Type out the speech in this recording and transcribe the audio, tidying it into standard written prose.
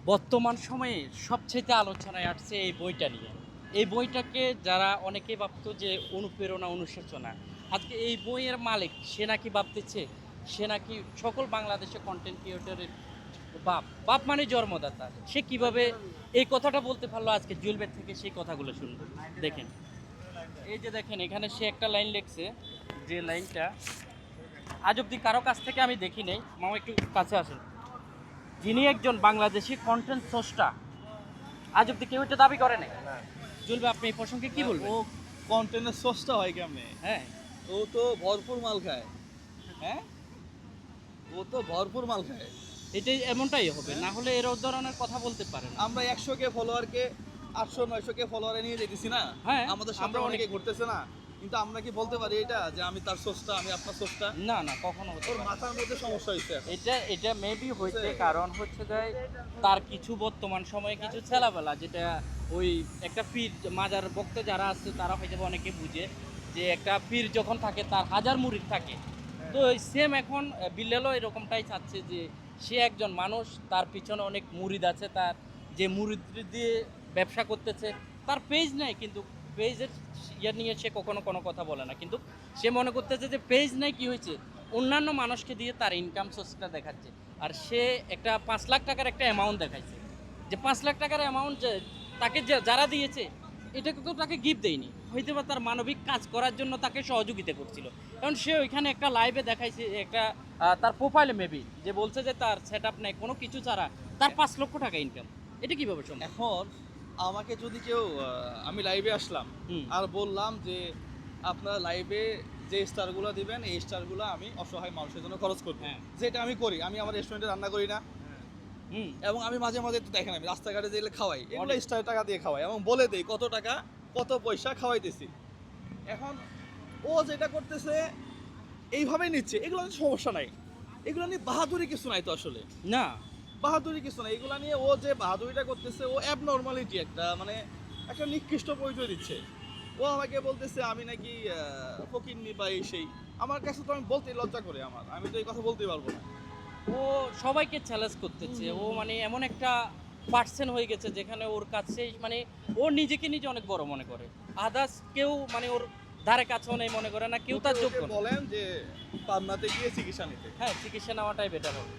বর্তমান সময়ে সবচেয়ে আলোচনায় আসছে এই বইটা নিয়ে। এই বইটাকে যারা অনেকেই ভাবতো যে অনুপ্রেরণা, অনুশোচনা। আজকে এই বইয়ের মালিক সে নাকি ভাবতেছে সে নাকি সকল বাংলাদেশে কনটেন্ট ক্রিয়েটরের বাপ। বাপ মানে জন্মদাতা। সে কিভাবে এই কথাটা বলতে পারলো আজকে জুয়েল ভাই থেকে সেই কথাগুলো শুনবো। দেখেন, এই যে দেখেন এখানে সে একটা লাইন লিখছে, যে লাইনটা আজ অব্দি কারো কাছ থেকে আমি দেখি নাই। মামা একটু কাছে আসেন। যিনি একজন বাংলাদেশি কন্টেন্ট স্রষ্টা, আজ অব্দি কেউ এটা দাবি করে নাই। জুয়েল ভাই, আপনি এই প্রসঙ্গে কি বলবেন? ও কন্টেন্টের সস্তা হয় কেমনে? হ্যাঁ, ও তো ভরপুর মাল খায়। হ্যাঁ, ও তো ভরপুর মাল খায়। এটাই এমনটাই হবে, না হলে এর ধরনের কথা বলতে পারে না। আমরা 100 কে ফলোয়ারকে 800 900 কে ফলোয়ারে নিয়ে যেতেছি না, হ্যাঁ, আমাদের সামনে আমরা অনেকে ঘুরতেছে না, কিন্তু আমরা কি বলতে পারি এটা যে আমি তার সস্তা, আমি আপনার সস্তা? না না, কখনো হতে তোর পারে না। মাথার মধ্যে সমস্যা হয়েছে এখন। এটা মেবি হয়েছে, কারণ হচ্ছে যে তার কিছু বর্তমান সময়ে কিছু ছেলাবেলা, যেটা ওই একটা পীর মাজার ভক্ত যারা আছে তারা হয়তো বা অনেকে বুঝে যে একটা পীর যখন থাকে তার হাজার মুরিদ থাকে। তো ওই সেম এখন বিল্লালও এরকমটাই চাচ্ছে যে সে একজন মানুষ, তার পিছনে অনেক মুরিদ আছে, তার যে মুরিদ দিয়ে ব্যবসা করতেছে, তার পেজ নাই, কিন্তু পেজের ইয়ে নিয়ে সে কখনো কোনো কথা বলে না, কিন্তু সে মনে করতেছে যে পেজ নাই কি হয়েছে, অন্যান্য মানুষকে দিয়ে তার ইনকাম সোর্সটা দেখাচ্ছে। আর সে একটা 5 লাখ টাকার একটা অ্যামাউন্ট দেখাইছে, যে 5 লাখ টাকার অ্যামাউন্ট যে তাকে যারা দিয়েছে এটাকে তো তাকে গিফট দেয়নি, হয়তো বা তার মানবিক কাজ করার জন্য তাকে সহযোগিতা করছিল। কারণ সে ওইখানে একটা লাইভে দেখাইছে একটা তার প্রোফাইলে মেবি যে বলছে যে তার সেট আপ নেই, কোনো কিছু ছাড়া তার 5 লক্ষ টাকা ইনকাম। এটা কীভাবে সম্ভব? এখন আমাকে যদি কেউ আমি লাইভে আসলাম হুম আর বললাম যে আপনারা লাইভে যে স্টারগুলো দিবেন এই স্টারগুলো আমি অসহায় মানুষের জন্য খরচ করবো, হ্যাঁ। যেটা আমি করি। আমি আমার রেস্টুরেন্টে রান্না করি না, হুম এবং আমি মাঝে মাঝে তো দেখেন আমি রাস্তাঘাটে যেগুলো খাওয়াই, এগুলো অনেক। স্টার টাকা দিয়ে খাওয়াই এবং বলে দেই কত টাকা কত পয়সা খাওয়াইতেছি। এখন ও যেটা করতেছে এইভাবেই নিচ্ছে, এগুলো নিয়ে সমস্যা নাই, এগুলো নিয়ে বাহাদুরি কিছু নাই তো আসলে। না, বাহাদুরি কিছু নাই এগুলো নিয়ে। ও যে বাহাদুরিটা করতেছে, ও অ্যাবনর্মালিটি একটা, মানে একটা নিকৃষ্ট পরিচয় দিচ্ছে। ও আমাকে বলতেছে আমি নাকি ফকিন্নি বা এই সেই। আমার কাছে তো আমি বলতে লজ্জা করে, আমি তো এই কথা বলতেই পারবো না। ও সবাইকে চ্যালেঞ্জ করতেছে, ও মানে এমন একটা পার্সন হয়ে গেছে যেখানে ওর কাছে মানে ও নিজেকে নিজে অনেক বড় মনে করে, আদার্স কেউ মানে ওর ধারে কাছেও নেই মনে করে না, কেউ তার ওকে যোগ্য না। বলেন যে পাবনাতে গিয়ে চিকিৎসা নিতে। হ্যাঁ, চিকিৎসা নেওয়াটাই বেটার হবে।